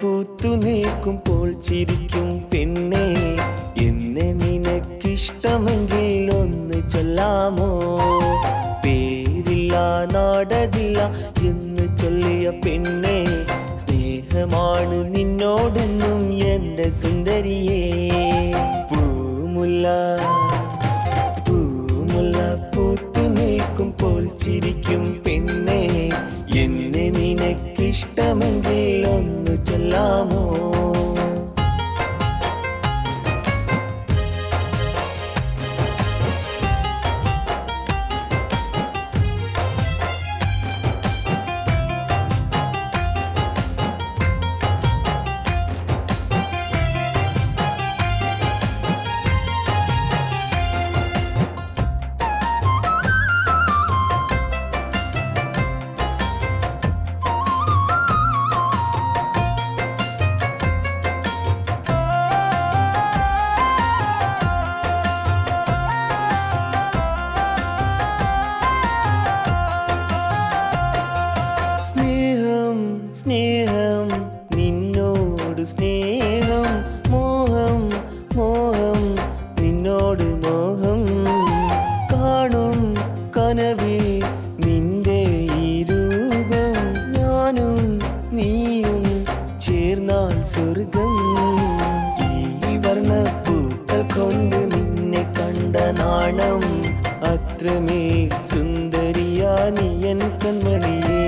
പൂത്തു നിൽക്കുമ്പോൾ ചിരിക്കും പെണ്ണേ, എന്നെ നിനക്കിഷ്ടമെങ്കിൽ ഒന്ന് ചൊല്ലാമോ? പേരില്ല നാടതില്ല എന്ന് ചൊല്ലിയ പെണ്ണേ, സ്നേഹമാണ് നിന്നോടെന്നും എൻ്റെ സുന്ദരിയേ. പൂമുല്ല പൂമുല്ല പൂത്തു നിൽക്കുമ്പോൾ ചിരിക്കും പെണ്ണേ, എന്നെ നിനക്കിഷ്ടമെങ്കിൽ ഒന്ന് ചൊല്ലാമോ? സ്നേഹം സ്നേഹം നിന്നോട് സ്നേഹം, മോഹം മോഹം നിന്നോട് മോഹം. കാണും കനവിൽ നിന്റെ ഈ രൂപം, ഞാനും നീയും ചേർന്നാൽ സ്വർഗം. ഈ വർണ്ണപ്പൂക്കൾ കൊണ്ട് നിന്നെ കണ്ട നാണം, അത്രമേൽ സുന്ദരിയാ നീ എൻ കൺമണിയേ.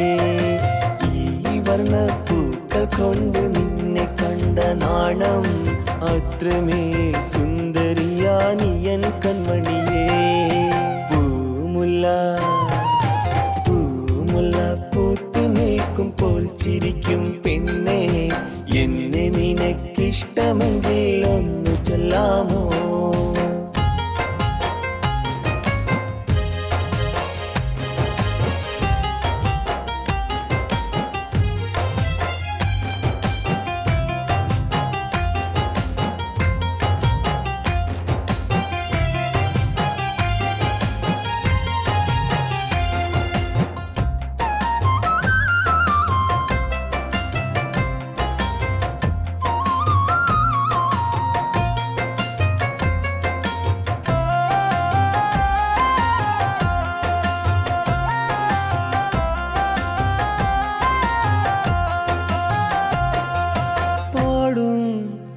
ഈ വർണ്ണപ്പൂക്കൾ കൊണ്ട് നിന്നെ കണ്ട നാണം, അത്രമേൽ സുന്ദരിയാ നീ എൻ കൺമണിയേ. പൂമുല്ല പൂമുല്ല പൂത്തു നിൽക്കുമ്പോൾ ചിരിക്കും പെണ്ണേ, എന്നെ നിനക്കിഷ്ടമെങ്കിൽ ഒന്ന് ചൊല്ലാമോ?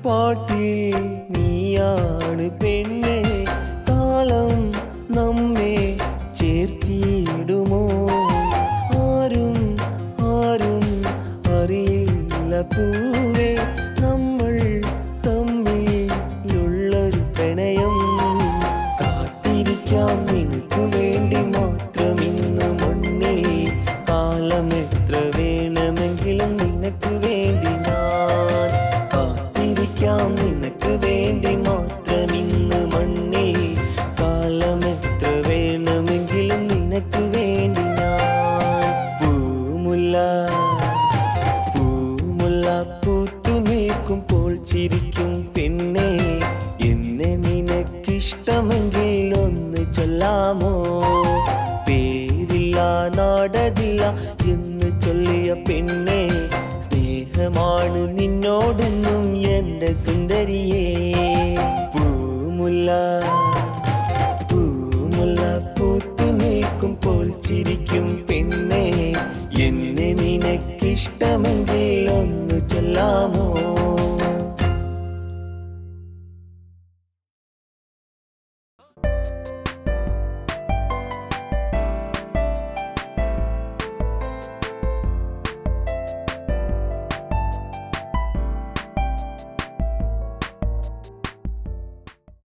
പാട്ടിൽ നീയാണ് പെണ്ണേ, കാലം നമ്മെ ചേർത്തിടുമോ? ആരും ആരും അറിയില്ല പൂവേ, നമ്മൾ തമ്മിലുള്ളൊരു പ്രണയം. കാത്തിരിക്കാം നിനക്ക് വേണ്ടി മാത്രം ഇന്ന് മണ്ണിൽ, കാലം എത്ര വേണമെങ്കിലും നിനക്ക് വേണ്ടി ഞാൻ കാത്തിരിക്കാം. നിനക്ക് വേണ്ടി മാത്രം ഇന്ന് മണ്ണിൽ, കാലം എത്ര വേണമെങ്കിലും നിനക്ക് വേണ്ടി ഞാൻ. പൂമുല്ല പൂമുല്ല പൂത്തു നിൽക്കുമ്പോൾ ചിരിക്കും പെണ്ണേ, എന്നെ നിനക്കിഷ്ടമെങ്കിൽ ഒന്ന് ചൊല്ലാമോ? പേരില്ല നാടതില്ല എന്ന് ചൊല്ലിയ പെണ്ണേ, സ്നേഹമാണ് നിന്നോടെന്നും എൻ്റെ സുന്ദരിയേ. പൂമുല്ല